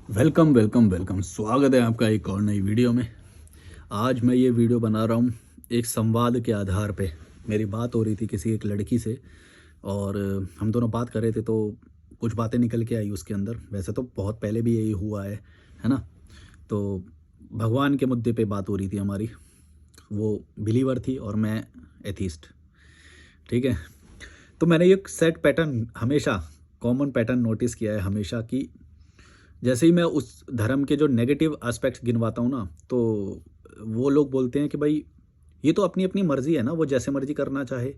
Welcome welcome welcome, स्वागत है आपका एक और नई वीडियो में। आज मैं ये वीडियो बना रहा हूँ एक संवाद के आधार पे। मेरी बात हो रही थी किसी एक लड़की से और हम दोनों बात कर रहे थे, तो कुछ बातें निकल के आई उसके अंदर। वैसे तो बहुत पहले भी यही हुआ है ना। तो भगवान के मुद्दे पे बात हो रही थी हमारी। वो बिलीवर थी और मैं एथीस्ट। ठीक है। तो मैंने एक सेट पैटर्न हमेशा, कॉमन पैटर्न नोटिस किया है हमेशा कि जैसे ही मैं उस धर्म के जो नेगेटिव एस्पेक्ट्स गिनवाता हूँ ना, तो वो लोग बोलते हैं कि भाई ये तो अपनी अपनी मर्जी है ना, वो जैसे मर्जी करना चाहे।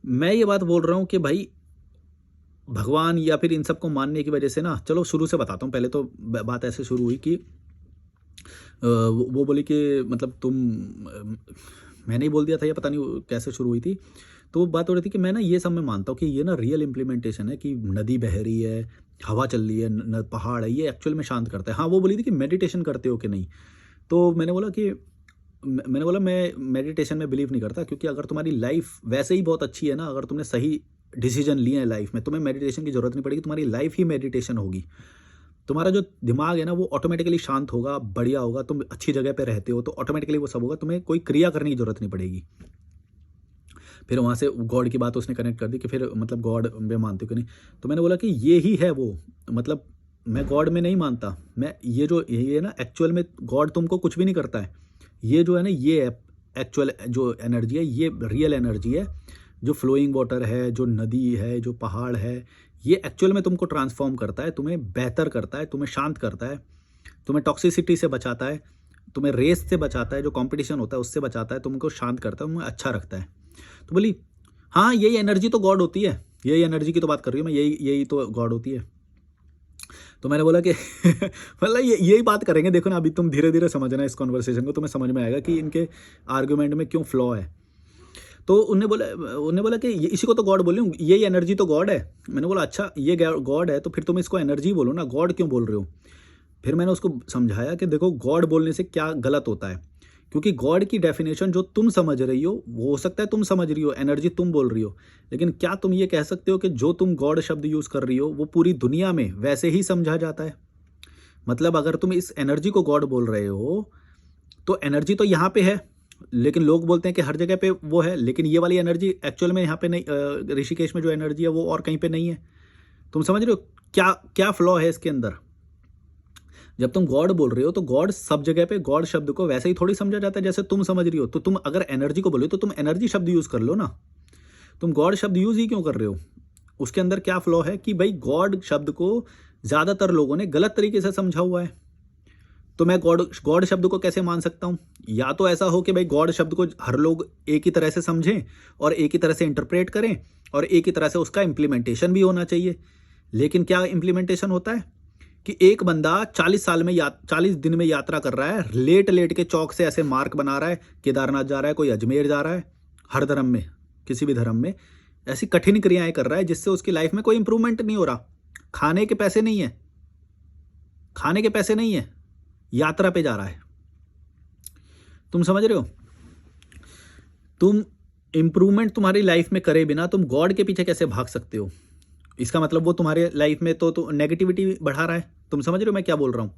मैं ये बात बोल रहा हूँ कि भाई भगवान या फिर इन सबको मानने की वजह से ना, चलो शुरू से बताता हूँ। पहले तो बात ऐसे शुरू हुई कि वो बोली कि मतलब मैंने ही बोल दिया था, या पता नहीं कैसे शुरू हुई थी। तो बात हो रही थी कि मैं ना ये सब मैं मानता हूँ कि ये ना रियल इम्प्लीमेंटेशन है कि नदी बह रही है, हवा चल रही है, पहाड़ है, ये एक्चुअल में शांत करता है। हाँ, वो बोली थी कि मेडिटेशन करते हो कि नहीं। तो मैंने बोला कि मैंने बोला मैं मेडिटेशन में बिलीव नहीं करता, क्योंकि अगर तुम्हारी लाइफ वैसे ही बहुत अच्छी है ना, अगर तुमने सही डिसीजन लिए हैं लाइफ में, तुम्हें मेडिटेशन की जरूरत नहीं पड़ेगी। तुम्हारी लाइफ ही मेडिटेशन होगी। तुम्हारा जो दिमाग है ना, वो ऑटोमेटिकली शांत होगा, बढ़िया होगा। तुम अच्छी जगह पे रहते हो तो ऑटोमेटिकली वो सब होगा, तुम्हें कोई क्रिया करने की जरूरत नहीं पड़ेगी। फिर वहाँ से गॉड की बात उसने कनेक्ट कर दी कि फिर मतलब गॉड में मानते हो कि नहीं। तो मैंने बोला कि ये ही है वो, मतलब मैं गॉड में नहीं मानता। मैं ये है ना, एक्चुअल में गॉड तुमको कुछ भी नहीं करता है। ये जो है ना, ये एक्चुअल जो एनर्जी है, ये रियल एनर्जी है। जो फ्लोइंग वाटर है, जो नदी है, जो पहाड़ है, ये एक्चुअल में तुमको ट्रांसफॉर्म करता है, तुम्हें बेहतर करता है, तुम्हें शांत करता है, तुम्हें टॉक्सिसिटी से बचाता है, तुम्हें रेस से बचाता है, जो कंपटीशन होता है उससे बचाता है, तुमको शांत करता है, तुम्हें अच्छा रखता है। तो बोली हाँ, यही एनर्जी तो गॉड होती है। यही एनर्जी की तो बात कर रही हूँ मैं, यही यही तो गॉड होती है। तो मैंने बोला कि मतलब यही बात करेंगे। देखो ना, अभी तुम धीरे धीरे समझना इस कॉन्वर्सेशन को, तुम्हें समझ में आएगा कि इनके आर्गुमेंट में क्यों फ्लॉ है। तो उन्होंने बोला कि इसी को तो गॉड बोल रही हूँ, यही एनर्जी तो गॉड है। मैंने बोला अच्छा, ये गॉड है तो फिर तुम इसको एनर्जी बोलो ना, गॉड क्यों बोल रहे हो। फिर मैंने उसको समझाया कि देखो, गॉड बोलने से क्या गलत होता है। क्योंकि गॉड की डेफिनेशन जो तुम समझ रही वो हो सकता है तुम समझ रही हो, एनर्जी तुम बोल रही हो, लेकिन क्या तुम ये कह सकते हो कि जो तुम गॉड शब्द यूज कर रही हो वो पूरी दुनिया में वैसे ही समझा जाता है। मतलब अगर तुम इस एनर्जी को गॉड बोल रहे हो, तो एनर्जी तो यहाँ पे है, लेकिन लोग बोलते हैं कि हर जगह पे वो है, लेकिन ये वाली एनर्जी एक्चुअल में यहाँ पे नहीं। ऋषिकेश में जो एनर्जी है वो और कहीं पे नहीं है। तुम समझ रहे हो क्या क्या फ्लॉ है इसके अंदर। जब तुम गॉड बोल रहे हो तो गॉड सब जगह पे, गॉड शब्द को वैसे ही थोड़ी समझा जाता है जैसे तुम समझ रही हो। तो तुम अगर एनर्जी को बोलो तो तुम एनर्जी शब्द यूज कर लो ना, तुम गॉड शब्द यूज ही क्यों कर रहे हो। उसके अंदर क्या फ्लॉ है कि भाई गॉड शब्द को ज्यादातर लोगों ने गलत तरीके से समझा हुआ है। तो मैं गॉड गॉड शब्द को कैसे मान सकता हूं। या तो ऐसा हो कि भाई गॉड शब्द को हर लोग एक ही तरह से समझें और एक ही तरह से इंटरप्रेट करें और एक ही तरह से उसका इंप्लीमेंटेशन भी होना चाहिए। लेकिन क्या इंप्लीमेंटेशन होता है कि एक बंदा 40 साल में 40 दिन में यात्रा कर रहा है, लेट लेट के चौक से ऐसे मार्क बना रहा है, केदारनाथ जा रहा है, कोई अजमेर जा रहा है, हर धर्म में, किसी भी धर्म में ऐसी कठिन क्रियाएं कर रहा है जिससे उसकी लाइफ में कोई इंप्रूवमेंट नहीं हो रहा। खाने के पैसे नहीं है, खाने के पैसे नहीं है, यात्रा पे जा रहा है। तुम समझ रहे हो। तुम इंप्रूवमेंट तुम्हारी लाइफ में करे बिना तुम गॉड के पीछे कैसे भाग सकते हो। इसका मतलब वो तुम्हारे लाइफ में तो नेगेटिविटी बढ़ा रहा है। तुम समझ रहे हो मैं क्या बोल रहा हूँ।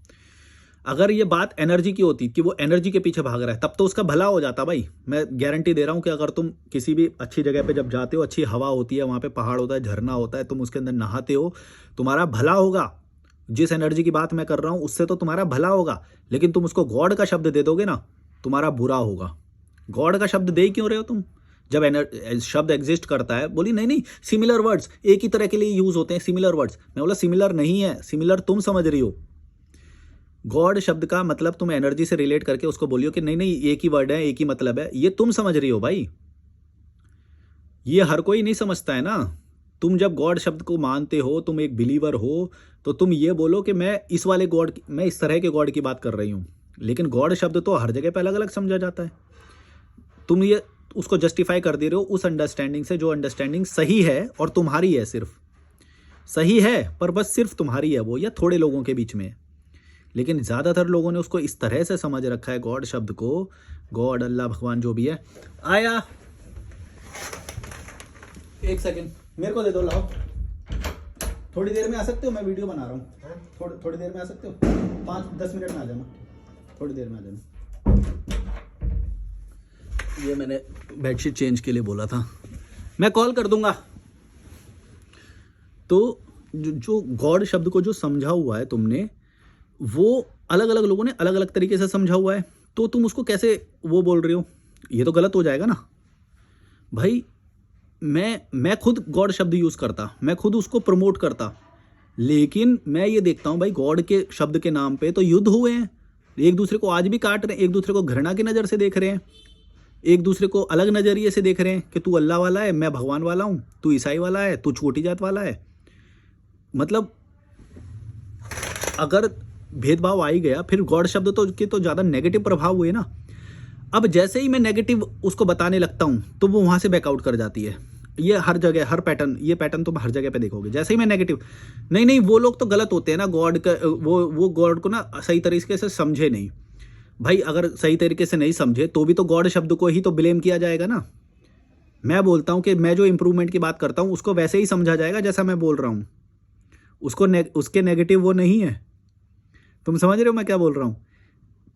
अगर ये बात एनर्जी की होती कि वो एनर्जी के पीछे भाग रहा है, तब तो उसका भला हो जाता भाई। मैं गारंटी दे रहा हूँ कि अगर तुम किसी भी अच्छी जगह पे जब जाते हो, अच्छी हवा होती है, वहाँ पे पहाड़ होता है, झरना होता है, तुम उसके अंदर नहाते हो, तुम्हारा भला होगा। जिस एनर्जी की बात मैं कर रहा हूँ उससे तो तुम्हारा भला होगा। लेकिन तुम उसको गॉड का शब्द दे दोगे ना, तुम्हारा बुरा होगा। गॉड का शब्द दे ही क्यों रहे हो तुम, जब शब्द एग्जिस्ट करता है। बोली नहीं नहीं, सिमिलर वर्ड्स एक ही तरह के लिए यूज होते हैं, सिमिलर वर्ड्स। मैं बोला सिमिलर नहीं है, सिमिलर तुम समझ रही हो। गॉड शब्द का मतलब तुम एनर्जी से रिलेट करके उसको बोलियो कि नहीं नहीं, एक ही वर्ड है, एक ही मतलब है, ये तुम समझ रही हो भाई। ये हर कोई नहीं समझता है ना। तुम जब गॉड शब्द को मानते हो, तुम एक बिलीवर हो, तो तुम ये बोलो कि मैं इस वाले गॉड, मैं इस तरह के गॉड की बात कर रही हूं। लेकिन गॉड शब्द तो हर जगह पे अलग अलग समझा जाता है। तुम ये उसको जस्टिफाई कर दे रहे हो उस अंडरस्टैंडिंग से, जो अंडरस्टैंडिंग सही है और तुम्हारी है, सिर्फ सही है पर बस सिर्फ तुम्हारी है वो, या थोड़े लोगों के बीच में है। लेकिन ज़्यादातर लोगों ने उसको इस तरह से समझ रखा है गॉड शब्द को, गॉड, अल्लाह, भगवान जो भी है। आया, एक सेकंड मेरे को दे दो, लाओ। थोड़ी देर में आ सकते हो, मैं वीडियो बना रहा हूँ। थोड़ी देर में आ सकते हो, 5-10 मिनट में आ जाना, थोड़ी देर में आ जाना। ये मैंने बेडशीट चेंज के लिए बोला था, मैं कॉल कर दूंगा। तो जो गॉड शब्द को जो समझा हुआ है तुमने, वो अलग अलग लोगों ने अलग अलग तरीके से समझा हुआ है, तो तुम उसको कैसे वो बोल रहे हो? ये तो गलत हो जाएगा ना भाई। मैं खुद गॉड शब्द यूज़ करता, मैं खुद उसको प्रमोट करता, लेकिन मैं ये देखता हूँ भाई गॉड के शब्द के नाम पे तो युद्ध हुए हैं, एक दूसरे को आज भी काट रहे हैं, एक दूसरे को घृणा की नज़र से देख रहे हैं, एक दूसरे को अलग नज़रिए से देख रहे हैं कि तू अल्लाह वाला है, मैं भगवान वाला हूँ, तू ईसाई वाला है, तू छोटी जात वाला है। मतलब अगर भेदभाव आ ही गया, फिर गॉड शब्द तो के तो ज़्यादा नेगेटिव प्रभाव हुए ना। अब जैसे ही मैं नेगेटिव उसको बताने लगता हूँ तो वो वहाँ से बैकआउट कर जाती है। ये हर जगह, हर पैटर्न, ये पैटर्न तुम हर जगह पे देखोगे। जैसे ही मैं नेगेटिव, नहीं वो लोग तो गलत होते हैं ना, गॉड का वो गॉड को ना सही तरीके से समझे नहीं भाई। अगर सही तरीके से नहीं समझे तो भी तो गॉड शब्द को ही तो ब्लेम किया जाएगा ना। मैं बोलता हूँ कि मैं जो इंप्रूवमेंट की बात करता हूँ उसको वैसे ही समझा जाएगा जैसा मैं बोल रहा हूँ, उसके नेगेटिव वो नहीं है। तुम समझ रहे हो मैं क्या बोल रहा हूँ?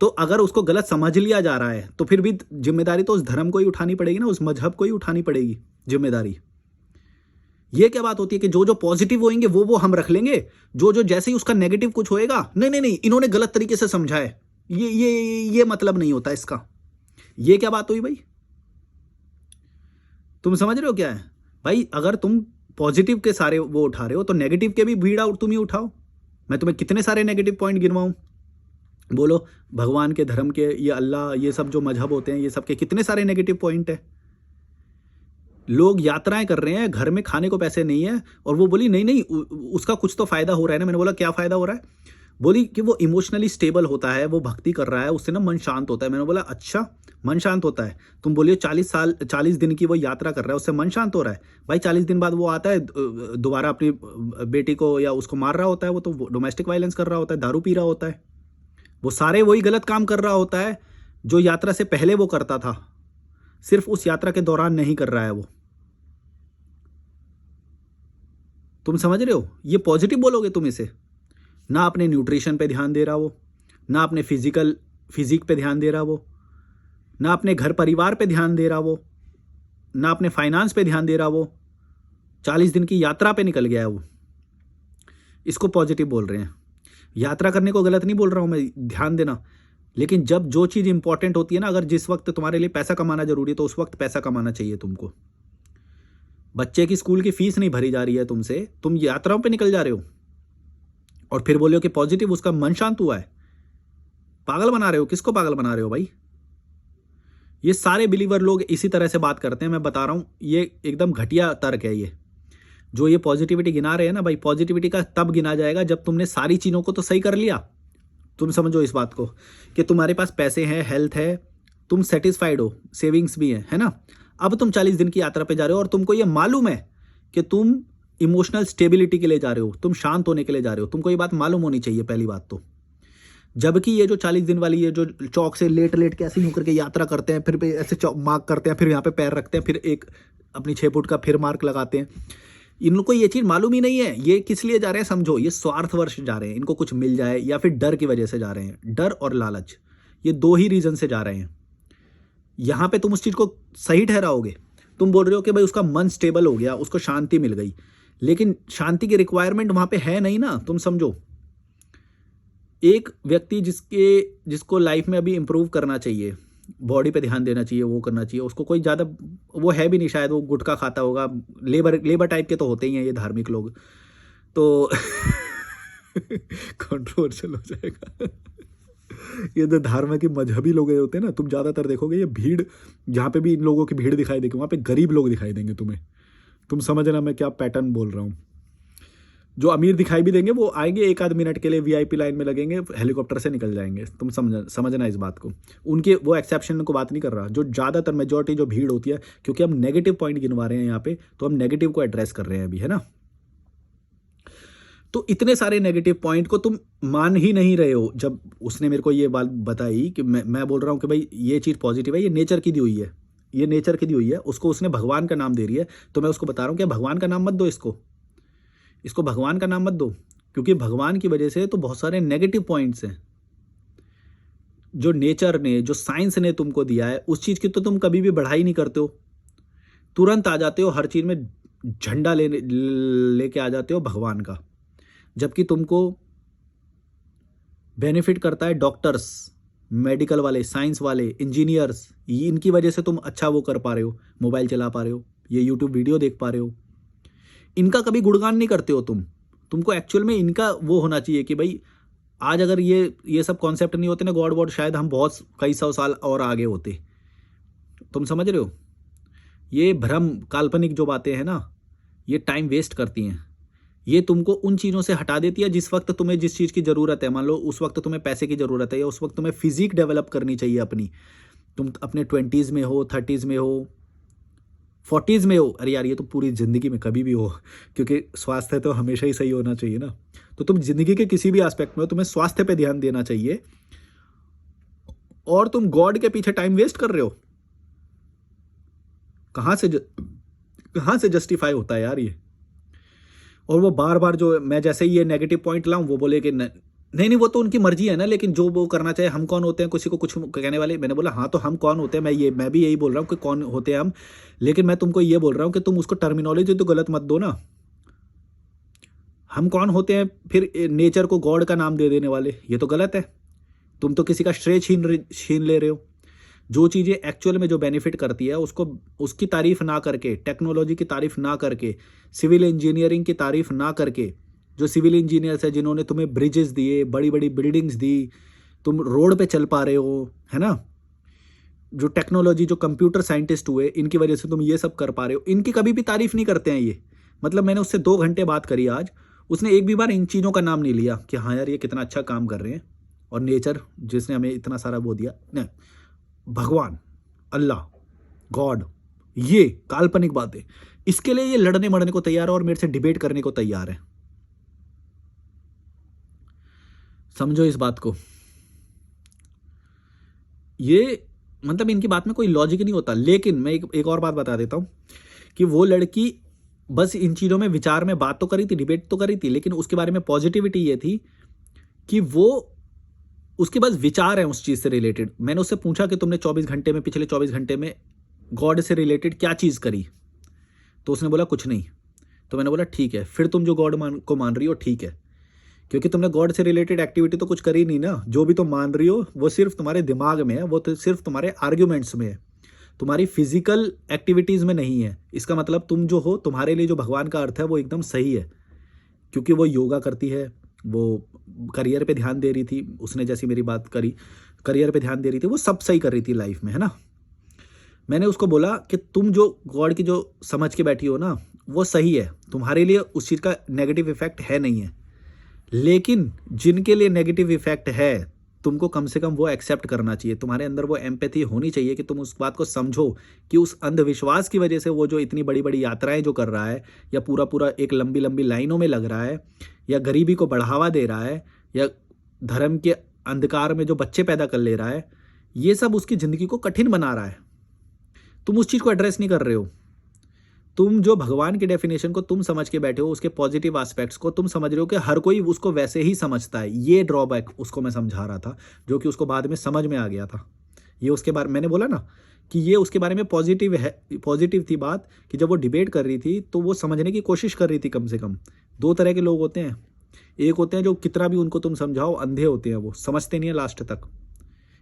तो अगर उसको गलत समझ लिया जा रहा है तो फिर भी जिम्मेदारी तो उस धर्म को ही उठानी पड़ेगी ना, उस मजहब को ही उठानी पड़ेगी जिम्मेदारी। ये क्या बात होती है कि जो पॉजिटिव होंगे वो हम रख लेंगे, जो जैसे ही उसका नेगेटिव कुछ होएगा, नहीं इन्होंने गलत तरीके से समझा है, ये मतलब नहीं होता इसका। ये क्या बात हुई भाई? तुम समझ रहे हो क्या है भाई? अगर तुम पॉजिटिव के सारे वो उठा रहे हो तो नेगेटिव के भी भीड़ आउट तुम ही उठाओ। मैं तुम्हें कितने सारे नेगेटिव पॉइंट गिनवाऊं? बोलो, भगवान के, धर्म के, ये अल्लाह, ये सब जो मजहब होते हैं, ये सब के कितने सारे नेगेटिव पॉइंट है। लोग यात्राएं कर रहे हैं, घर में खाने को पैसे नहीं है, और वो बोली नहीं उसका कुछ तो फायदा हो रहा है ना। मैंने बोला क्या फायदा हो रहा है? बोली कि वो इमोशनली स्टेबल होता है, वो भक्ति कर रहा है, उससे ना मन शांत होता है। मैंने बोला अच्छा, मन शांत होता है? तुम बोलिए 40 दिन की वो यात्रा कर रहा है, उससे मन शांत हो रहा है? भाई 40 दिन बाद वो आता है, दोबारा अपनी बेटी को या उसको मार रहा होता है, वो तो डोमेस्टिक वायलेंस कर रहा होता है, दारू पी रहा होता है, वो सारे वही गलत काम कर रहा होता है जो यात्रा से पहले वो करता था, सिर्फ उस यात्रा के दौरान नहीं कर रहा है वो। तुम समझ रहे हो? ये पॉजिटिव बोलोगे तुम इसे? ना अपने न्यूट्रिशन पे ध्यान दे रहा वो, ना अपने फिजिक पे ध्यान दे रहा वो, ना अपने घर परिवार पे ध्यान दे रहा वो, ना अपने फाइनेंस पे ध्यान दे रहा वो, 40 दिन की यात्रा पे निकल गया है वो। इसको पॉजिटिव बोल रहे हैं। यात्रा करने को गलत नहीं बोल रहा हूं मैं, ध्यान देना। लेकिन जब जो चीज़ इंपॉर्टेंट होती है ना, अगर जिस वक्त तुम्हारे लिए पैसा कमाना जरूरी है तो उस वक्त पैसा कमाना चाहिए तुमको। बच्चे की स्कूल की फीस नहीं भरी जा रही है तुमसे, तुम यात्राओं पे निकल जा रहे हो और फिर बोलो कि पॉजिटिव, उसका मन शांत हुआ है। पागल बना रहे हो, किसको पागल बना रहे हो भाई? ये सारे बिलीवर लोग इसी तरह से बात करते हैं, मैं बता रहा हूं, ये एकदम घटिया तर्क है। ये जो ये पॉजिटिविटी गिना रहे हैं ना भाई, पॉजिटिविटी का तब गिना जाएगा जब तुमने सारी चीज़ों को तो सही कर लिया। तुम समझो इस बात को कि तुम्हारे पास पैसे हैं, हेल्थ है, तुम सेटिस्फाइड हो, सेविंग्स भी है ना। अब तुम 40 दिन की यात्रा पे जा रहे हो और तुमको ये मालूम है कि तुम इमोशनल स्टेबिलिटी के लिए जा रहे हो, तुम शांत होने के लिए जा रहे हो। तुमको ये बात मालूम होनी चाहिए पहली बात तो। जबकि ये जो 40 दिन वाली, ये जो चौक से लेट के ऐसे यूं करके यात्रा करते हैं, फिर ऐसे मार्क करते हैं, फिर यहाँ पे पैर रखते हैं, फिर एक अपनी 6 फुट का फिर मार्क लगाते हैं, इन लोगों को ये चीज़ मालूम ही नहीं है। ये किस लिए जा रहे हैं समझो, ये स्वार्थवश जा रहे हैं, इनको कुछ मिल जाए, या फिर डर की वजह से जा रहे हैं। डर और लालच, ये 2 ही रीजन से जा रहे हैं। यहाँ पे तुम उस चीज़ को सही ठहराओगे, तुम बोल रहे हो कि भाई उसका मन स्टेबल हो गया, उसको शांति मिल गई, लेकिन शांति की रिक्वायरमेंट वहाँ पे है नहीं ना। तुम समझो, एक व्यक्ति जिसको लाइफ में अभी इम्प्रूव करना चाहिए, बॉडी पे ध्यान देना चाहिए, वो करना चाहिए, उसको कोई ज़्यादा वो है भी नहीं, शायद वो गुटखा खाता होगा, लेबर टाइप के तो होते ही हैं ये धार्मिक लोग, तो कंट्रोवर्शियल हो जाएगा। ये जो धार्मिक की मजहबी लोग होते हैं ना, तुम ज़्यादातर देखोगे ये भीड़, जहाँ पे भी इन लोगों की भीड़ दिखाई देगी वहाँ पे गरीब लोग दिखाई देंगे तुम्हें। तुम समझना मैं क्या पैटर्न बोल रहा हूँ। जो अमीर दिखाई भी देंगे वो आएंगे 1 आध मिनट के लिए, वीआईपी लाइन में लगेंगे, हेलीकॉप्टर से निकल जाएंगे। तुम समझना इस बात को। उनके वो एक्सेप्शन को बात नहीं कर रहा, जो ज़्यादातर मेजॉरिटी जो भीड़ होती है, क्योंकि हम नेगेटिव पॉइंट गिनवा रहे हैं यहाँ पे, तो हम नेगेटिव को एड्रेस कर रहे हैं अभी, है ना। तो इतने सारे नेगेटिव पॉइंट को तुम मान ही नहीं रहे हो। जब उसने मेरे को ये बात बताई कि मैं बोल रहा हूँ कि भाई ये चीज़ पॉजिटिव है, ये नेचर की दी हुई है, ये नेचर की दी हुई है, उसको उसने भगवान का नाम दे रही है, तो मैं उसको बता रहा हूँ कि भगवान का नाम मत दो इसको भगवान का नाम मत दो, क्योंकि भगवान की वजह से तो बहुत सारे नेगेटिव पॉइंट्स हैं। जो नेचर ने, जो साइंस ने तुमको दिया है, उस चीज़ की तो तुम कभी भी बढ़ाई नहीं करते हो, तुरंत आ जाते हो हर चीज़ में झंडा लेके आ जाते हो भगवान का। जबकि तुमको बेनिफिट करता है डॉक्टर्स, मेडिकल वाले, साइंस वाले, इंजीनियर्स, ये इनकी वजह से तुम अच्छा वो कर पा रहे हो, मोबाइल चला पा रहे हो, ये यूट्यूब वीडियो देख पा रहे हो। इनका कभी गुणगान नहीं करते हो तुमको एक्चुअल में इनका वो होना चाहिए कि भाई आज अगर ये सब कॉन्सेप्ट नहीं होते ना, गॉड वॉड, शायद हम बहुत कई सौ साल और आगे होते। तुम समझ रहे हो? ये भ्रम, काल्पनिक जो बातें हैं ना, ये टाइम वेस्ट करती हैं। ये तुमको उन चीज़ों से हटा देती है जिस वक्त तुम्हें जिस चीज़ की ज़रूरत है। मान लो उस वक्त तुम्हें पैसे की ज़रूरत है, या उस वक्त तुम्हें फिजिक डेवलप करनी चाहिए अपनी। तुम अपने 20s में हो, 30s में हो, 40s में हो, अरे यार ये तो पूरी ज़िंदगी में कभी भी हो, क्योंकि स्वास्थ्य तो हमेशा ही सही होना चाहिए ना। तो तुम ज़िंदगी के किसी भी एस्पेक्ट में हो, तुम्हें स्वास्थ्य पे ध्यान देना चाहिए, और तुम गॉड के पीछे टाइम वेस्ट कर रहे हो। कहाँ से जस्टिफाई होता है यार ये? और वो बार बार जो मैं जैसे ही ये नेगेटिव पॉइंट लाऊं, वो बोले कि नहीं नहीं वो तो उनकी मर्जी है ना, लेकिन जो वो करना चाहे, हम कौन होते हैं किसी को कुछ कहने वाले। मैंने बोला हाँ तो हम कौन होते हैं, मैं भी यही बोल रहा हूँ कि कौन होते हैं हम, लेकिन मैं तुमको ये बोल रहा हूँ कि तुम उसको टर्मिनोलॉजी तो गलत मत दो ना। हम कौन होते हैं फिर नेचर को गॉड का नाम दे देने वाले, ये तो गलत है। तुम तो किसी का श्रेय छीन ले रहे हो। जो चीज़ें एक्चुअल में जो बेनिफिट करती है उसको, उसकी तारीफ ना करके, टेक्नोलॉजी की तारीफ ना करके, सिविल इंजीनियरिंग की तारीफ ना करके, जो सिविल इंजीनियर्स है जिन्होंने तुम्हें ब्रिजेस दिए, बड़ी बड़ी बिल्डिंग्स दी, तुम रोड पे चल पा रहे हो, है ना, जो टेक्नोलॉजी, जो कंप्यूटर साइंटिस्ट हुए, इनकी वजह से तुम ये सब कर पा रहे हो, इनकी कभी भी तारीफ नहीं करते हैं ये। मतलब मैंने उससे 2 घंटे बात करी आज, उसने एक भी बार इन चीज़ों का नाम नहीं लिया कि हाँ यार ये कितना अच्छा काम कर रहे हैं, और नेचर जिसने हमें इतना सारा वो दिया, नहीं, भगवान, अल्लाह, गॉड, ये काल्पनिक बातें, इसके लिए ये लड़ने मरने को तैयार है और मेरे से डिबेट करने को तैयार है। समझो इस बात को। ये मतलब इनकी बात में कोई लॉजिक नहीं होता। लेकिन मैं एक और बात बता देता हूं कि वो लड़की बस इन चीज़ों में विचार में बात तो करी थी, डिबेट तो करी थी, लेकिन उसके बारे में पॉजिटिविटी ये थी कि वो, उसके पास विचार है उस चीज़ से रिलेटेड। मैंने उससे पूछा कि तुमने 24 घंटे में, पिछले 24 घंटे में गॉड से रिलेटेड क्या चीज़ करी, तो उसने बोला कुछ नहीं। तो मैंने बोला ठीक है, फिर तुम जो गॉड को मान रही हो ठीक है, क्योंकि तुमने गॉड से रिलेटेड एक्टिविटी तो कुछ करी नहीं ना। जो भी तुम मान रही हो वो सिर्फ तुम्हारे दिमाग में है, वो तो सिर्फ तुम्हारे आर्ग्यूमेंट्स में है, तुम्हारी फिजिकल एक्टिविटीज़ में नहीं है। इसका मतलब तुम जो हो, तुम्हारे लिए जो भगवान का अर्थ है वो एकदम सही है, क्योंकि वो योगा करती है, वो करियर पे ध्यान दे रही थी, उसने जैसी मेरी बात करी, करियर पे ध्यान दे रही थी, वो सब सही कर रही थी लाइफ में, है ना। मैंने उसको बोला कि तुम जो गॉड की जो समझ के बैठी हो ना, वो सही है, तुम्हारे लिए उस चीज़ का नेगेटिव इफेक्ट है नहीं है, लेकिन जिनके लिए नेगेटिव इफेक्ट है, तुमको कम से कम वो एक्सेप्ट करना चाहिए। तुम्हारे अंदर वो एम्पैथी होनी चाहिए कि तुम उस बात को समझो कि उस अंधविश्वास की वजह से वो जो इतनी बड़ी बड़ी यात्राएं जो कर रहा है, या पूरा पूरा एक लंबी लंबी लाइनों में लग रहा है, या गरीबी को बढ़ावा दे रहा है, या धर्म के अंधकार में जो बच्चे पैदा कर ले रहा है, ये सब उसकी ज़िंदगी को कठिन बना रहा है। तुम उस चीज़ को एड्रेस नहीं कर रहे हो। तुम जो भगवान की डेफिनेशन को तुम समझ के बैठे हो, उसके पॉजिटिव एस्पेक्ट्स को तुम समझ रहे हो कि हर कोई उसको वैसे ही समझता है। ये ड्रॉबैक उसको मैं समझा रहा था, जो कि उसको बाद में समझ में आ गया था। ये उसके बारे, मैंने बोला ना कि ये उसके बारे में पॉजिटिव है, पॉजिटिव थी बात, कि जब वो डिबेट कर रही थी तो वो समझने की कोशिश कर रही थी। कम से कम 2 तरह के लोग होते हैं, एक होते हैं जो कितना भी उनको तुम समझाओ अंधे होते हैं, वो समझते नहीं है, लास्ट तक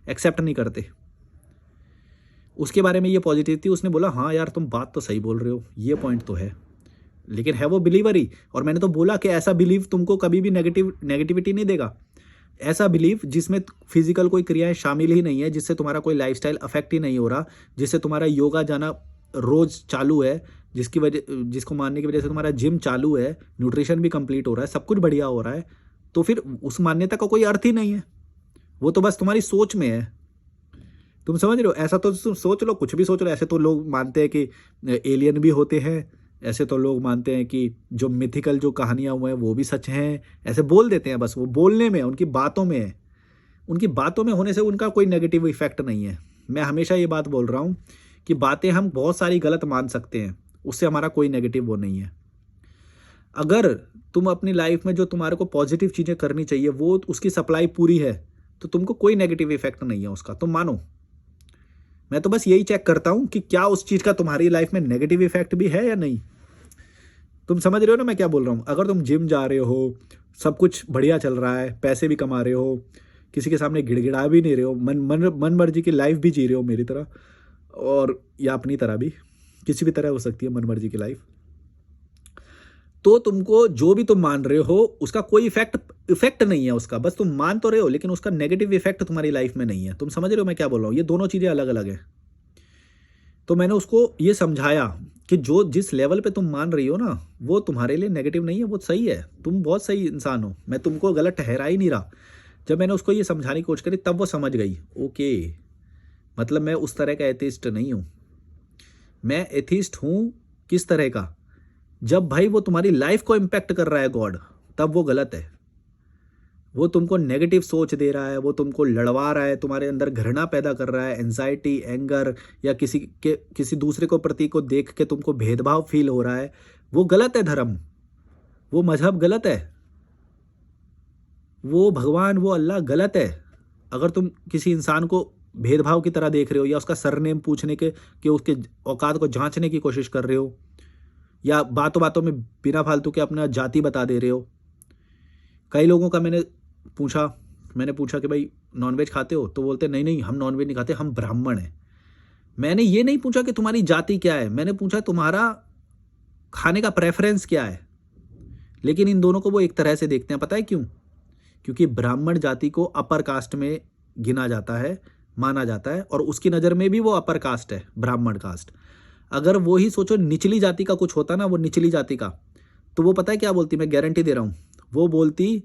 एक्सेप्ट नहीं करते। उसके बारे में ये पॉजिटिव थी, उसने बोला हाँ यार तुम बात तो सही बोल रहे हो, ये पॉइंट तो है, लेकिन है वो बिलीवर ही। और मैंने तो बोला कि ऐसा बिलीव तुमको कभी भी नेगेटिविटी नहीं देगा। ऐसा बिलीव जिसमें फिजिकल कोई क्रियाएं शामिल ही नहीं है, जिससे तुम्हारा कोई लाइफस्टाइल अफेक्ट ही नहीं हो रहा, जिससे तुम्हारा योगा जाना रोज चालू है, जिसको मानने की वजह से तुम्हारा जिम चालू है, न्यूट्रिशन भी कंप्लीट हो रहा है, सब कुछ बढ़िया हो रहा है, तो फिर उस मान्यता का कोई अर्थ ही नहीं है। वो तो बस तुम्हारी सोच में है। तुम समझ रहे हो? ऐसा तो तुम सोच लो, कुछ भी सोच लो। ऐसे तो लोग मानते हैं कि एलियन भी होते हैं, ऐसे तो लोग मानते हैं कि जो मिथिकल जो कहानियाँ हुए हैं वो भी सच हैं, ऐसे बोल देते हैं। बस वो बोलने में, उनकी बातों में है, उनकी बातों में होने से उनका कोई नेगेटिव इफेक्ट नहीं है। मैं हमेशा ये बात बोल रहा हूँ कि बातें हम बहुत सारी गलत मान सकते हैं, उससे हमारा कोई नेगेटिव वो नहीं है। अगर तुम अपनी लाइफ में जो तुम्हारे को पॉजिटिव चीज़ें करनी चाहिए वो उसकी सप्लाई पूरी है, तो तुमको कोई नेगेटिव इफेक्ट नहीं है उसका, तुम मानो। मैं तो बस यही चेक करता हूं कि क्या उस चीज़ का तुम्हारी लाइफ में नेगेटिव इफेक्ट भी है या नहीं। तुम समझ रहे हो ना मैं क्या बोल रहा हूँ? अगर तुम जिम जा रहे हो, सब कुछ बढ़िया चल रहा है, पैसे भी कमा रहे हो, किसी के सामने गिड़गिड़ा भी नहीं रहे हो, मन मर्जी की लाइफ भी जी रहे हो मेरी तरह, और या अपनी तरह भी, किसी भी तरह हो सकती है मन मर्जी की लाइफ, तो तुमको जो भी तुम मान रहे हो उसका कोई इफेक्ट नहीं है उसका, बस तुम मान तो रहे हो लेकिन उसका नेगेटिव इफेक्ट तुम्हारी लाइफ में नहीं है। तुम समझ रहे हो मैं क्या बोल रहा हूँ? ये दोनों चीज़ें अलग अलग हैं। तो मैंने उसको ये समझाया कि जो जिस लेवल पे तुम मान रही हो ना वो तुम्हारे लिए नेगेटिव नहीं है, वो सही है, तुम बहुत सही इंसान हो, मैं तुमको गलत ठहरा ही नहीं रहा। जब मैंने उसको ये समझाने की कोशिश करी तब वो समझ गई, ओके मतलब मैं उस तरह का एथिस्ट नहीं हूँ। मैं एथिस्ट हूँ किस तरह का? जब भाई वो तुम्हारी लाइफ को इम्पैक्ट कर रहा है गॉड, तब वो गलत है। वो तुमको नेगेटिव सोच दे रहा है, वो तुमको लड़वा रहा है, तुम्हारे अंदर घृणा पैदा कर रहा है, एंजाइटी, एंगर, या किसी दूसरे को प्रति को देख के तुमको भेदभाव फील हो रहा है, वो गलत है। धर्म, वो मजहब गलत है, वो भगवान, वो अल्लाह गलत है। अगर तुम किसी इंसान को भेदभाव की तरह देख रहे हो, या उसका सरनेम पूछने के कि उसके औकात को जांचने की कोशिश कर रहे हो, या बातों बातों में बिना फालतू के अपना जाति बता दे रहे हो। कई लोगों का मैंने पूछा कि भाई नॉनवेज खाते हो? तो बोलते नहीं नहीं हम नॉनवेज नहीं खाते, हम ब्राह्मण हैं। मैंने ये नहीं पूछा कि तुम्हारी जाति क्या है, मैंने पूछा तुम्हारा खाने का प्रेफरेंस क्या है। लेकिन इन दोनों को वो एक तरह से देखते हैं, पता है क्यों? क्योंकि ब्राह्मण जाति को अपर कास्ट में गिना जाता है, माना जाता है, और उसकी नज़र में भी वो अपर कास्ट है, ब्राह्मण कास्ट। अगर वो ही सोचो निचली जाति का कुछ होता ना, वो निचली जाति का, तो वो पता है क्या बोलती? मैं गारंटी दे रहा हूँ, वो बोलती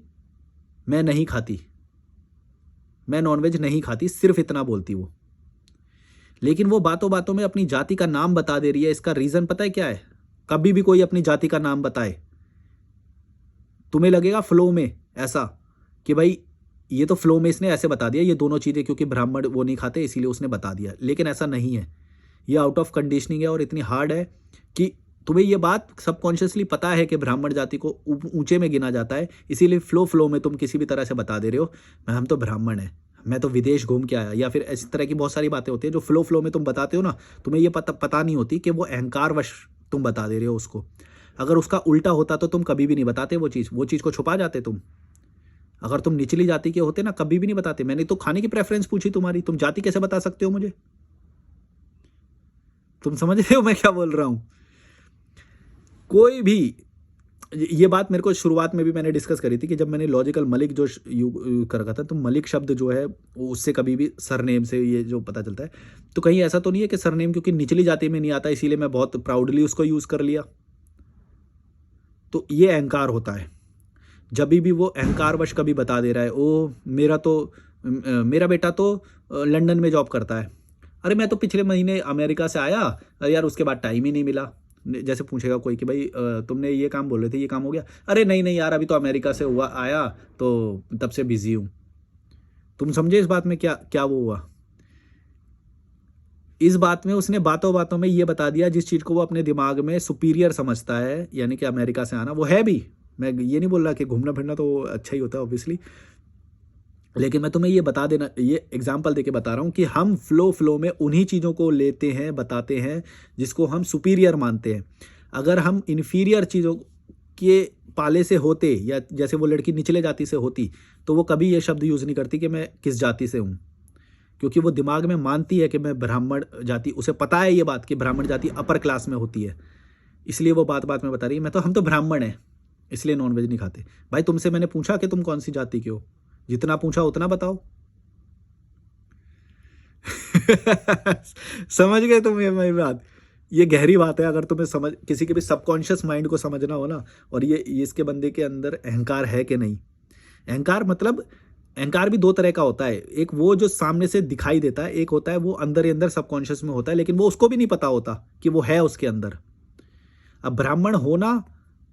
मैं नहीं खाती, मैं नॉनवेज नहीं खाती, सिर्फ इतना बोलती वो। लेकिन वो बातों बातों में अपनी जाति का नाम बता दे रही है। इसका रीज़न पता है क्या है? कभी भी कोई अपनी जाति का नाम बताए, तुम्हें लगेगा फ्लो में ऐसा कि भाई ये तो फ्लो में इसने ऐसे बता दिया, ये दोनों चीज़ें क्योंकि ब्राह्मण वो नहीं खाते इसीलिए उसने बता दिया। लेकिन ऐसा नहीं है, ये आउट ऑफ कंडीशनिंग है, और इतनी हार्ड है कि तुम्हें ये बात सबकॉन्शियसली पता है कि ब्राह्मण जाति को ऊंचे में गिना जाता है, इसीलिए फ्लो में तुम किसी भी तरह से बता दे रहे हो हम तो ब्राह्मण हैं, मैं तो विदेश घूम के आया, या फिर इस तरह की बहुत सारी बातें होती है जो फ्लो में तुम बताते हो ना। तुम्हें ये पता नहीं होती कि वो अहंकारवश तुम बता दे रहे हो उसको। अगर उसका उल्टा होता तो तुम कभी भी नहीं बताते वो चीज़ को छुपा जाते तुम। अगर तुम निचली जाति के होते ना, कभी भी नहीं बताते। मैंने तो खाने की प्रेफरेंस पूछी तुम्हारी, तुम जाति कैसे बता सकते हो मुझे? तुम समझ रहे हो मैं क्या बोल रहा हूं? कोई भी, ये बात मेरे को शुरुआत में भी मैंने डिस्कस करी थी कि जब मैंने लॉजिकल मलिक जो कर रखा था, तो मलिक शब्द जो है उससे कभी भी सरनेम से ये जो पता चलता है, तो कहीं ऐसा तो नहीं है कि सरनेम क्योंकि निचली जाति में नहीं आता इसीलिए मैं बहुत प्राउडली उसको यूज़ कर लिया। तो ये अहंकार होता है। जब भी वो अहंकारवश कभी बता दे रहा है, ओ मेरा बेटा तो लंदन में जॉब करता है, अरे मैं तो पिछले महीने अमेरिका से आया, यार उसके बाद टाइम ही नहीं मिला। जैसे पूछेगा कोई कि भाई तुमने ये काम बोल रहे थे, ये काम हो गया? अरे नहीं नहीं यार, अभी तो अमेरिका से आया तो तब से बिजी हूँ। तुम समझे इस बात में क्या क्या वो हुआ? इस बात में उसने बातों बातों में ये बता दिया जिस चीज़ को वो अपने दिमाग में सुपीरियर समझता है, यानी कि अमेरिका से आना वो है भी। मैं ये नहीं बोल रहा कि घूमना फिरना तो अच्छा ही होता है ऑब्वियसली, लेकिन मैं तुम्हें ये एग्जाम्पल देके बता रहा हूँ कि हम फ्लो में उन्हीं चीज़ों को लेते हैं, बताते हैं जिसको हम सुपीरियर मानते हैं। अगर हम इन्फीरियर चीज़ों के पाले से होते, या जैसे वो लड़की निचले जाति से होती, तो वो कभी ये शब्द यूज़ नहीं करती कि मैं किस जाति से हूँ, क्योंकि वो दिमाग में मानती है कि मैं ब्राह्मण जाति, उसे पता है ये बात कि ब्राह्मण जाति अपर क्लास में होती है, इसलिए वो बात बात में बता रही है हम तो ब्राह्मण हैं इसलिए नॉनवेज नहीं खाते। भाई तुमसे मैंने पूछा कि तुम कौन सी जाति के हो? जितना पूछा उतना बताओ। समझ गए तुम ये मेरी बात? ये गहरी बात है। अगर तुम्हें समझ किसी के भी सबकॉन्शियस माइंड को समझना हो ना, और ये इसके बंदे के अंदर अहंकार है कि नहीं। अहंकार मतलब, अहंकार भी दो तरह का होता है, एक वो जो सामने से दिखाई देता है, एक होता है वो अंदर ही अंदर सबकॉन्शियस में होता है, लेकिन वो उसको भी नहीं पता होता कि वो है उसके अंदर। अब ब्राह्मण होना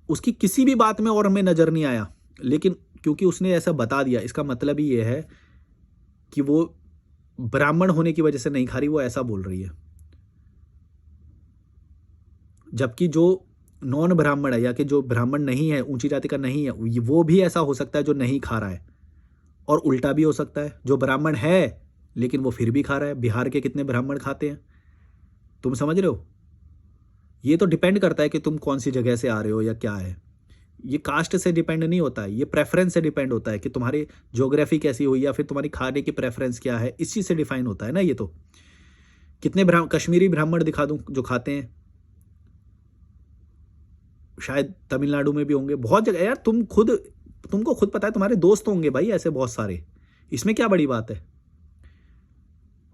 उसकी किसी भी बात में और हमें नजर नहीं आया, लेकिन क्योंकि उसने ऐसा बता दिया, इसका मतलब ही ये है कि वो ब्राह्मण होने की वजह से नहीं खा रही, वो ऐसा बोल रही है। जबकि जो नॉन ब्राह्मण है या कि जो ब्राह्मण नहीं है, ऊंची जाति का नहीं है, वो भी ऐसा हो सकता है जो नहीं खा रहा है। और उल्टा भी हो सकता है, जो ब्राह्मण है लेकिन वो फिर भी खा रहा है। बिहार के कितने ब्राह्मण खाते हैं, तुम समझ रहे हो? ये तो डिपेंड करता है कि तुम कौन सी जगह से आ रहे हो या क्या है। ये कास्ट से डिपेंड नहीं होता है, ये प्रेफरेंस से डिपेंड होता है कि तुम्हारी ज्योग्राफी कैसी हुई या फिर तुम्हारी खाने की प्रेफरेंस क्या है, इस चीज़ से डिफाइन होता है ना। ये तो कितने कश्मीरी ब्राह्मण दिखा दूं जो खाते हैं, शायद तमिलनाडु में भी होंगे, बहुत जगह यार। तुमको खुद पता है, तुम्हारे दोस्त होंगे भाई ऐसे बहुत सारे, इसमें क्या बड़ी बात है।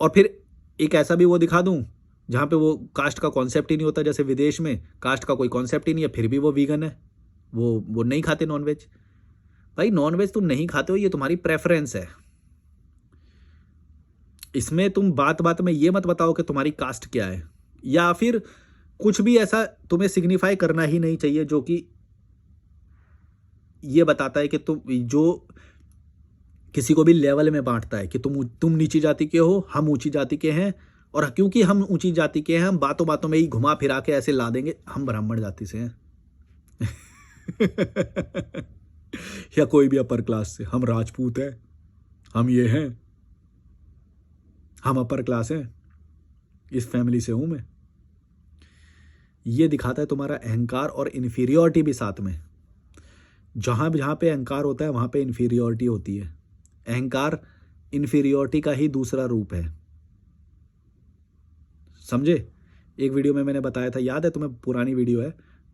और फिर एक ऐसा भी वो दिखा दूं जहां पे वो कास्ट का कॉन्सेप्ट ही नहीं होता, जैसे विदेश में कास्ट का कोई कॉन्सेप्ट ही नहीं है, फिर भी वो वीगन है, वो नहीं खाते नॉनवेज। भाई नॉनवेज तुम नहीं खाते हो, ये तुम्हारी प्रेफरेंस है। इसमें तुम बात बात में ये मत बताओ कि तुम्हारी कास्ट क्या है, या फिर कुछ भी ऐसा तुम्हें सिग्निफाई करना ही नहीं चाहिए जो कि ये बताता है कि जो किसी को भी लेवल में बांटता है कि तुम नीची जाति के हो, हम ऊंची जाति के हैं, और क्योंकि हम ऊंची जाति के हैं हम बातों बातों में ही घुमा फिरा के ऐसे ला देंगे हम ब्राह्मण जाति से हैं। या कोई भी अपर क्लास से, हम राजपूत हैं, हम ये हैं, हम अपर क्लास हैं, इस फैमिली से हूं मैं। ये दिखाता है तुम्हारा अहंकार और इन्फीरियरिटी भी साथ में। जहां पे अहंकार होता है वहां पे इन्फीरियरिटी होती है। अहंकार इन्फीरियरिटी का ही दूसरा रूप है, समझे? एक वीडियो में मैंने बताया था, याद है तुम्हें? पुरानी वीडियो है,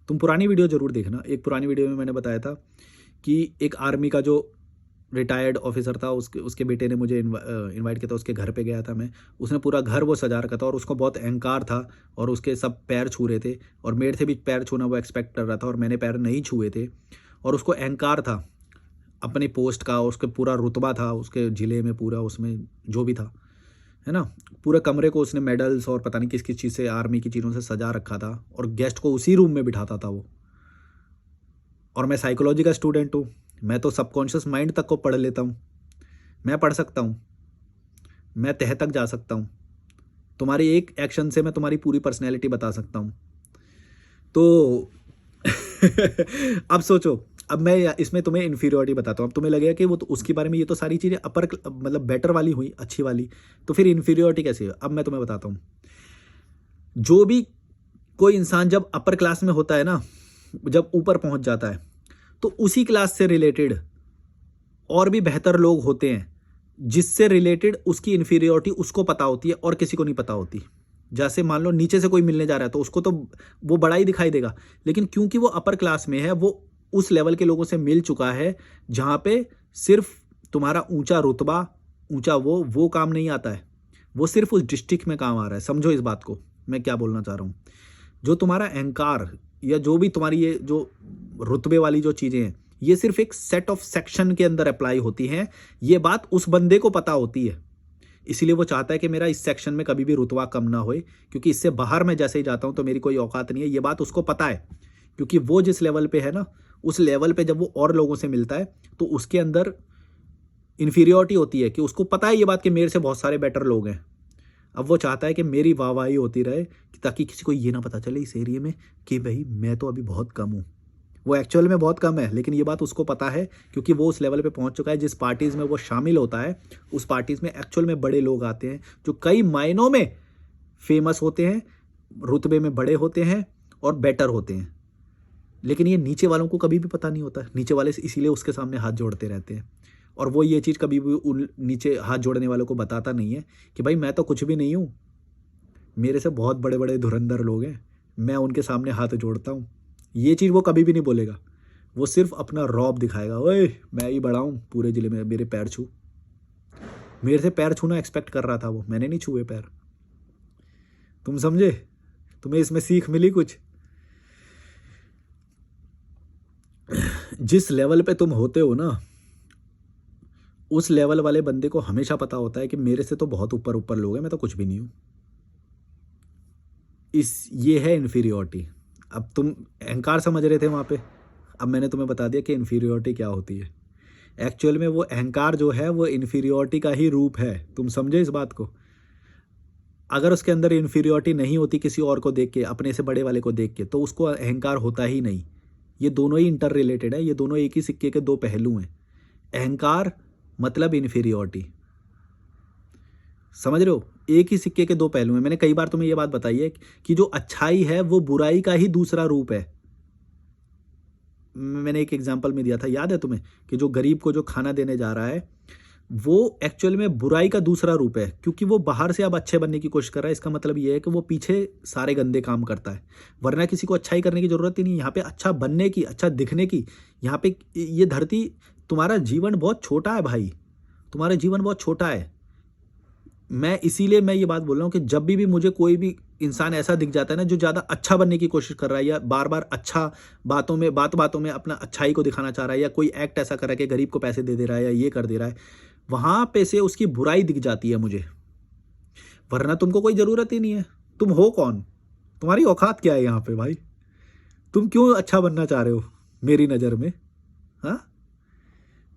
तुम पुरानी वीडियो जरूर देखना। एक पुरानी वीडियो में मैंने बताया था कि एक आर्मी का जो रिटायर्ड ऑफिसर था, उसके बेटे ने मुझे इनवाइट किया था, उसके घर पे गया था मैं। उसने पूरा घर वो सजा रखा था और उसको बहुत अहंकार था, और उसके सब पैर छू रहे थे, और मेरे से भी पैर छूना वो एक्सपेक्ट कर रहा था, और मैंने पैर नहीं छुए थे। और उसको अहंकार था अपने पोस्ट का, उसके पूरा रुतबा था उसके ज़िले में, पूरा उसमें जो भी था, है ना। पूरे कमरे को उसने मेडल्स और पता नहीं किस किस चीज़ से, आर्मी की चीज़ों से सजा रखा था, और गेस्ट को उसी रूम में बिठाता था वो। और मैं साइकोलॉजी का स्टूडेंट हूँ, मैं तो सबकॉन्शियस माइंड तक को पढ़ लेता हूँ, मैं पढ़ सकता हूँ, मैं तह तक जा सकता हूँ। तुम्हारी एक एक्शन से मैं तुम्हारी पूरी पर्सनैलिटी बता सकता हूँ। तो अब सोचो, अब मैं इसमें तुम्हें इन्फीरियरिटी बताता हूँ। अब तुम्हें लगेगा कि वो तो उसके बारे में, ये तो सारी चीज़ें अपर मतलब बेटर वाली हुई, अच्छी वाली, तो फिर इन्फीरियरिटी कैसे है? अब मैं तुम्हें बताता हूँ। जो भी कोई इंसान जब अपर क्लास में होता है ना, जब ऊपर पहुंच जाता है, तो उसी क्लास से रिलेटेड और भी बेहतर लोग होते हैं, जिससे रिलेटेड उसकी इन्फीरियरिटी उसको पता होती है और किसी को नहीं पता होती। जैसे मान लो नीचे से कोई मिलने जा रहा है तो उसको तो वो बड़ा ही दिखाई देगा, लेकिन क्योंकि वो अपर क्लास में है, वो उस लेवल के लोगों से मिल चुका है जहां पे सिर्फ तुम्हारा ऊंचा रुतबा, ऊंचा वो काम नहीं आता है, वो सिर्फ उस डिस्ट्रिक्ट में काम आ रहा है। समझो इस बात को मैं क्या बोलना चाह रहा हूँ। जो तुम्हारा अहंकार या जो भी तुम्हारी ये जो रुतबे वाली जो चीज़ें हैं, ये सिर्फ एक सेट ऑफ सेक्शन के अंदर अप्लाई होती हैं। ये बात उस बंदे को पता होती है, इसीलिए वो चाहता है कि मेरा इस सेक्शन में कभी भी रुतबा कम ना होए, क्योंकि इससे बाहर मैं जैसे ही जाता हूं तो मेरी कोई औकात नहीं है। ये बात उसको पता है, क्योंकि वो जिस लेवल पे है ना, उस लेवल पे जब वो और लोगों से मिलता है तो उसके अंदर इन्फीरियरिटी होती है, कि उसको पता है ये बात कि मेरे से बहुत सारे बेटर लोग हैं। अब वो चाहता है कि मेरी वाहवाही होती रहे, ताकि किसी को ये ना पता चले इस एरिया में कि भाई मैं तो अभी बहुत कम हूँ। वो एक्चुअल में बहुत कम है, लेकिन ये बात उसको पता है, क्योंकि वो उस लेवल पे पहुंच चुका है। जिस पार्टीज़ में वो शामिल होता है, उस पार्टीज़ में एक्चुअल में बड़े लोग आते हैं, जो कई मायनों में फेमस होते हैं, रुतबे में बड़े होते हैं और बेटर होते हैं। लेकिन ये नीचे वालों को कभी भी पता नहीं होता। नीचे वाले इसीलिए उसके सामने हाथ जोड़ते रहते हैं, और वो ये चीज़ कभी भी उन नीचे हाथ जोड़ने वालों को बताता नहीं है कि भाई मैं तो कुछ भी नहीं हूँ, मेरे से बहुत बड़े बड़े धुरंधर लोग हैं, मैं उनके सामने हाथ जोड़ता हूँ। ये चीज़ वो कभी भी नहीं बोलेगा, वो सिर्फ अपना रौब दिखाएगा। ओए मैं ही बड़ा हूँ पूरे ज़िले में, मेरे पैर छू। मेरे से पैर छूना एक्सपेक्ट कर रहा था वो, मैंने नहीं छुए पैर। तुम समझे? तुम्हें इसमें सीख मिली कुछ? जिस लेवल पे तुम होते हो ना, उस लेवल वाले बंदे को हमेशा पता होता है कि मेरे से तो बहुत ऊपर ऊपर लोग हैं, मैं तो कुछ भी नहीं हूँ। ये है इन्फीरियरिटी। अब तुम अहंकार समझ रहे थे वहाँ पे, अब मैंने तुम्हें बता दिया कि इन्फीरियरिटी क्या होती है। एक्चुअल में वो अहंकार जो है वो इन्फीरियरिटी का ही रूप है, तुम समझे इस बात को? अगर उसके अंदर इन्फीरियॉरिटी नहीं होती किसी और को देख के, अपने से बड़े वाले को देख के, तो उसको अहंकार होता ही नहीं। ये दोनों ही इंटर रिलेटेड है, ये दोनों एक ही सिक्के के दो पहलू हैं। अहंकार मतलब इन्फीरियॉरिटी, समझ रहे हो? एक ही सिक्के के दो पहलू हैं। मैंने कई बार तुम्हें ये बात बताई है कि जो अच्छाई है वो बुराई का ही दूसरा रूप है। मैंने एक एग्जाम्पल में दिया था, याद है तुम्हें, कि जो गरीब को जो खाना देने जा रहा है वो एक्चुअल में बुराई का दूसरा रूप है, क्योंकि वो बाहर से अब अच्छे बनने की कोशिश कर रहा है। इसका मतलब ये है कि वो पीछे सारे गंदे काम करता है, वरना किसी को अच्छाई करने की जरूरत ही नहीं। यहाँ पे अच्छा बनने की, अच्छा दिखने की, यहाँ पे ये धरती, तुम्हारा जीवन बहुत छोटा है भाई, तुम्हारा जीवन बहुत छोटा है। मैं इसीलिए मैं ये बात बोल रहा हूँ कि जब भी मुझे कोई भी इंसान ऐसा दिख जाता है ना जो ज़्यादा अच्छा बनने की कोशिश कर रहा है, या बार बार अच्छा बातों में अपना अच्छाई को दिखाना चाह रहा है, या कोई एक्ट ऐसा कर रहा है कि गरीब को पैसे दे रहा है या ये कर दे रहा है, वहां पे से उसकी बुराई दिख जाती है मुझे। वरना तुमको कोई ज़रूरत ही नहीं है। तुम हो कौन? तुम्हारी औकात क्या है यहाँ पे भाई? तुम क्यों अच्छा बनना चाह रहे हो मेरी नज़र में? हाँ,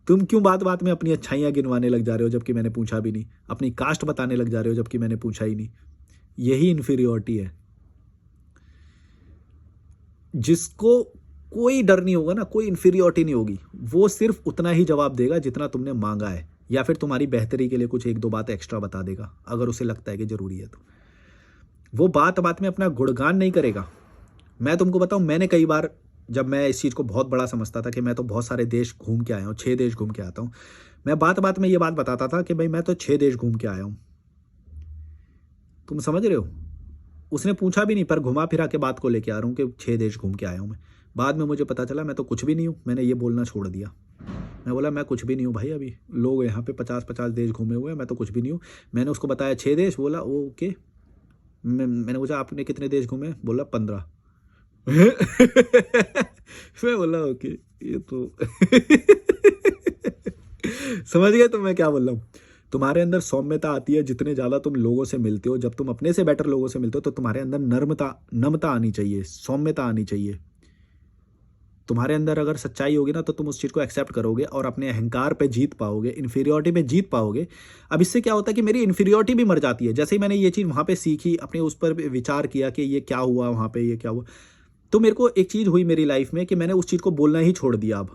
तुम क्यों बात बात में अपनी अच्छाइयाँ गिनवाने लग जा रहे हो जबकि मैंने पूछा भी नहीं? अपनी कास्ट बताने लग जा रहे हो जबकि मैंने पूछा ही नहीं। यही इन्फीरियॉरिटी है। जिसको कोई डर नहीं होगा ना, कोई इन्फीरियॉरिटी नहीं होगी, वो सिर्फ उतना ही जवाब देगा जितना तुमने मांगा है, या फिर तुम्हारी बेहतरी के लिए कुछ एक दो बात एक्स्ट्रा बता देगा अगर उसे लगता है कि ज़रूरी है तो। वो बात बात में अपना गुणगान नहीं करेगा। मैं तुमको बताऊं, मैंने कई बार, जब मैं इस चीज़ को बहुत बड़ा समझता था कि मैं तो बहुत सारे देश घूम के आया हूँ, 6 देश घूम के आता हूँ, मैं बात बात में ये बात बताता था कि भाई मैं तो 6 देश घूम के आया हूँ। तुम समझ रहे हो? उसने पूछा भी नहीं, पर घुमा फिरा के बात को लेके आ रहा हूँ कि 6 देश घूम के आया हूँ मैं। बाद में मुझे पता चला मैं तो कुछ भी नहीं हूँ। मैंने ये बोलना छोड़ दिया। मैं बोला मैं कुछ भी नहीं हूँ भाई, अभी लोग यहाँ पे 50-50 देश घूमे हुए हैं, मैं तो कुछ भी नहीं हूँ। मैंने उसको बताया 6 देश, बोला ओके। मैंने पूछा आपने कितने देश घूमे? बोला 15। मैं बोला ओके, ये तो समझ गए तुम मैं क्या बोल रहा हूँ? तुम्हारे अंदर सौम्यता आती है जितने ज़्यादा तुम लोगों से मिलते हो। जब तुम अपने से बेटर लोगों से मिलते हो तो तुम्हारे अंदर नम्रता आनी चाहिए, सौम्यता आनी चाहिए। तुम्हारे अंदर अगर सच्चाई होगी ना तो तुम उस चीज़ को एक्सेप्ट करोगे और अपने अहंकार पे जीत पाओगे, इन्फीरियॉरिटी पे जीत पाओगे। अब इससे क्या होता है कि मेरी इन्फीरियॉरिटी भी मर जाती है। जैसे ही मैंने ये चीज़ वहाँ पे सीखी, अपने उस पर विचार किया कि ये क्या हुआ वहाँ पे, ये क्या हुआ, तो मेरे को एक चीज़ हुई मेरी लाइफ में कि मैंने उस चीज़ को बोलना ही छोड़ दिया। अब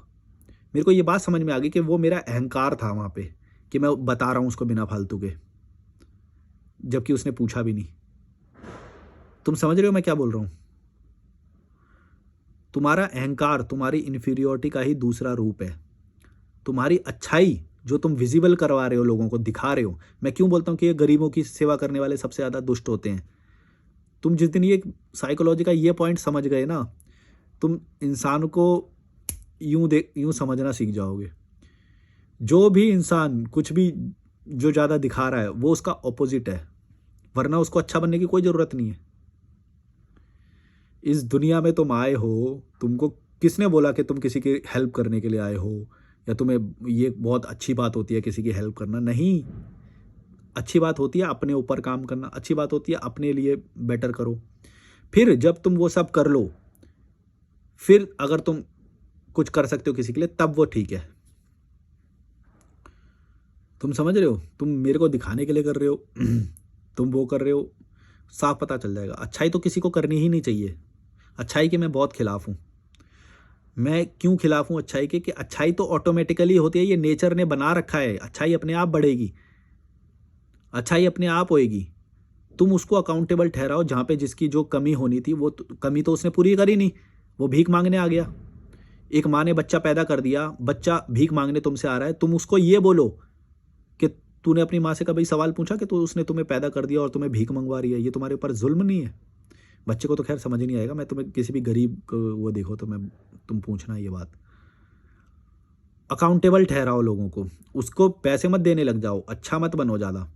मेरे को ये बात समझ में आ गई कि वो मेरा अहंकार था वहाँ पे, कि मैं बता रहा हूँ उसको बिना फालतू के, जबकि उसने पूछा भी नहीं। तुम समझ रहे हो मैं क्या बोल रहा हूँ? तुम्हारा अहंकार तुम्हारी इन्फीरियॉरिटी का ही दूसरा रूप है। तुम्हारी अच्छाई जो तुम विजिबल करवा रहे हो, लोगों को दिखा रहे हो। मैं क्यों बोलता हूँ कि ये गरीबों की सेवा करने वाले सबसे ज़्यादा दुष्ट होते हैं? तुम जिस दिन ये साइकोलॉजी का ये पॉइंट समझ गए ना, तुम इंसान को यूं समझना सीख जाओगे। जो भी इंसान कुछ भी जो ज़्यादा दिखा रहा है वो उसका ऑपोजिट है, वरना उसको अच्छा बनने की कोई ज़रूरत नहीं है। इस दुनिया में तुम आए हो, तुमको किसने बोला कि तुम किसी की हेल्प करने के लिए आए हो, या तुम्हें ये बहुत अच्छी बात होती है किसी की हेल्प करना? नहीं, अच्छी बात होती है अपने ऊपर काम करना, अच्छी बात होती है अपने लिए बेटर करो। फिर जब तुम वो सब कर लो, फिर अगर तुम कुछ कर सकते हो किसी के लिए, तब वो ठीक है। तुम समझ रहे हो? तुम मेरे को दिखाने के लिए कर रहे हो तुम वो कर रहे हो, साफ पता चल जाएगा। अच्छाई तो किसी को करनी ही नहीं चाहिए। अच्छाई के मैं बहुत खिलाफ हूँ। मैं क्यों खिलाफ हूँ अच्छाई के? कि अच्छाई तो ऑटोमेटिकली होती है, ये नेचर ने बना रखा है। अच्छाई अपने आप बढ़ेगी, अच्छाई अपने आप होएगी। तुम उसको अकाउंटेबल ठहराओ। जहाँ पे जिसकी जो कमी होनी थी वो कमी तो उसने पूरी करी नहीं, वो भीख मांगने आ गया। एक माँ ने बच्चा पैदा कर दिया, बच्चा भीख मांगने तुमसे आ रहा है, तुम उसको ये बोलो कि तूने अपनी माँ से कभी सवाल पूछा कि तो उसने तुम्हें पैदा कर दिया और तुम्हें भीख मंगवा रही है? ये तुम्हारे ऊपर जुल्म नहीं है? बच्चे को तो खैर समझ ही नहीं आएगा। मैं तुम्हें किसी भी गरीब को वो देखो तो तुम पूछना ये बात। अकाउंटेबल ठहराओ लोगों को, उसको पैसे मत देने लग जाओ, अच्छा मत बनो ज़्यादा।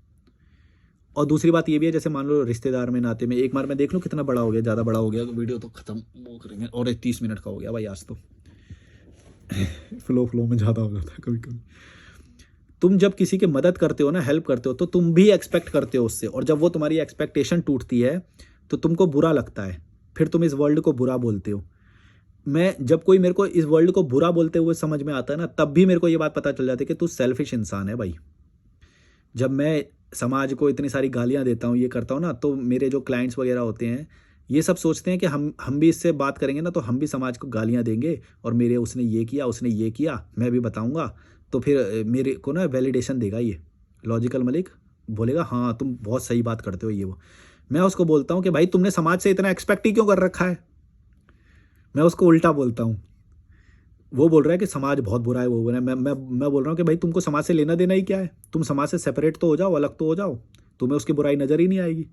और दूसरी बात ये भी है, जैसे मान लो रिश्तेदार में नाते में, एक बार मैं देख लूँ कितना बड़ा हो गया, ज़्यादा बड़ा हो गया, वीडियो तो ख़त्म वो करेंगे। और 30 मिनट का हो गया भाई आज तो फ्लो में ज़्यादा हो जाता है कभी कभी। तुम जब किसी की मदद करते हो ना, हेल्प करते हो, तो तुम भी एक्सपेक्ट करते हो उससे, और जब वो तुम्हारी एक्सपेक्टेशन टूटती है तो तुमको बुरा लगता है। फिर तुम इस वर्ल्ड को बुरा बोलते हो। मैं जब कोई मेरे को इस वर्ल्ड को बुरा बोलते हुए समझ में आता है ना, तब भी मेरे को ये बात पता चल जाती है कि तू सेल्फिश इंसान है भाई। जब मैं समाज को इतनी सारी गालियाँ देता हूँ, ये करता हूँ ना, तो मेरे जो क्लाइंट्स वगैरह होते हैं ये सब सोचते हैं कि हम भी इससे बात करेंगे ना तो हम भी समाज को गालियाँ देंगे और मेरे उसने ये किया, उसने ये किया, मैं भी बताऊँगा, तो फिर मेरे को ना वैलिडेशन देगा ये लॉजिकल मलिक, बोलेगा हाँ तुम बहुत सही बात करते हो ये वो। मैं उसको बोलता हूँ कि भाई तुमने समाज से इतना एक्सपेक्ट ही क्यों कर रखा है। मैं उसको उल्टा बोलता हूँ। वो बोल रहा है कि समाज बहुत बुरा है, वो बुरा है। मैं बोल रहा हूँ कि भाई तुमको समाज से लेना देना ही क्या है? तुम समाज से सेपरेट तो हो जाओ, अलग तो हो जाओ, तुम्हें उसकी बुराई नज़र ही नहीं आएगी।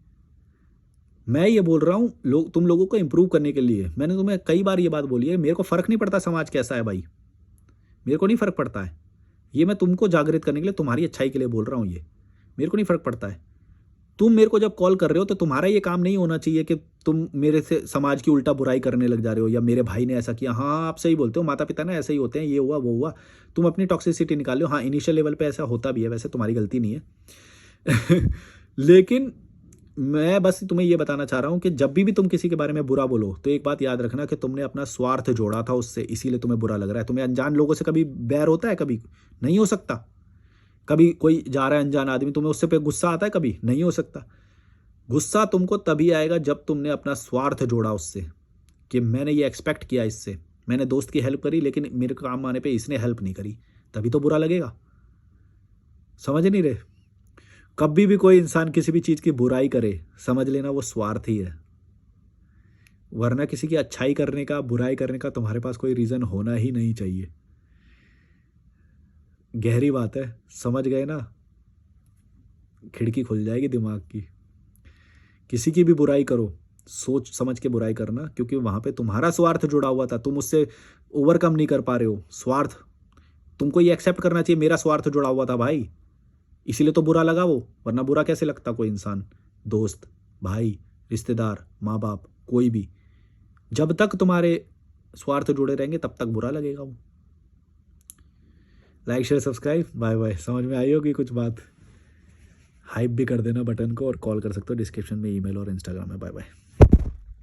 मैं ये बोल रहा हूँ तुम लोगों को इम्प्रूव करने के लिए। मैंने तुम्हें कई बार ये बात बोली है, मेरे को फ़र्क नहीं पड़ता समाज कैसा है भाई, मेरे को नहीं फ़र्क पड़ता है। ये मैं तुमको जागृत करने के लिए, तुम्हारी अच्छाई के लिए बोल रहा हूँ ये, मेरे को नहीं फ़र्क पड़ता है। तुम मेरे को जब कॉल कर रहे हो तो तुम्हारा ये काम नहीं होना चाहिए कि तुम मेरे से समाज की उल्टा बुराई करने लग जा रहे हो, या मेरे भाई ने ऐसा किया। हाँ, आप सही बोलते हो, माता-पिता ना ऐसे ही होते हैं, ये हुआ, वो हुआ। तुम अपनी टॉक्सिसिटी निकाल लो। हाँ, इनिशियल लेवल पे ऐसा होता भी है, वैसे तुम्हारी गलती नहीं है। लेकिन मैं बस तुम्हें ये बताना चाह रहा हूँ कि जब भी तुम किसी के बारे में बुरा बोलो, तो एक बात याद रखना कि तुमने अपना स्वार्थ जोड़ा था उससे, इसीलिए तुम्हें बुरा लग रहा है। तुम्हें अनजान लोगों से कभी बैर होता है? कभी नहीं हो सकता। कभी कोई जा रहा है अनजान आदमी, तुम्हें उससे पे गुस्सा आता है? कभी नहीं हो सकता। गुस्सा तुमको तभी आएगा जब तुमने अपना स्वार्थ जोड़ा उससे, कि मैंने ये एक्सपेक्ट किया इससे, मैंने दोस्त की हेल्प करी लेकिन मेरे काम आने पे इसने हेल्प नहीं करी, तभी तो बुरा लगेगा। समझ नहीं रहे? कभी भी कोई इंसान किसी भी चीज़ की बुराई करे, समझ लेना वो स्वार्थी है, वरना किसी की अच्छाई करने का, बुराई करने का तुम्हारे पास कोई रीज़न होना ही नहीं चाहिए। गहरी बात है, समझ गए ना? खिड़की खुल जाएगी दिमाग की। किसी की भी बुराई करो, सोच समझ के बुराई करना, क्योंकि वहाँ पे तुम्हारा स्वार्थ जुड़ा हुआ था, तुम उससे ओवरकम नहीं कर पा रहे हो। स्वार्थ, तुमको ये एक्सेप्ट करना चाहिए मेरा स्वार्थ जुड़ा हुआ था भाई, इसीलिए तो बुरा लगा वो, वरना बुरा कैसे लगता कोई इंसान? दोस्त, भाई, रिश्तेदार, माँ-बाप, कोई भी। जब तक तुम्हारे स्वार्थ जुड़े रहेंगे तब तक बुरा लगेगा वो। Like, share, subscribe, bye bye. समझ में आई होगी कुछ बात? हाइप भी कर देना बटन को, और कॉल कर सकते हो, डिस्क्रिप्शन में ईमेल और इंस्टाग्राम है। Bye bye.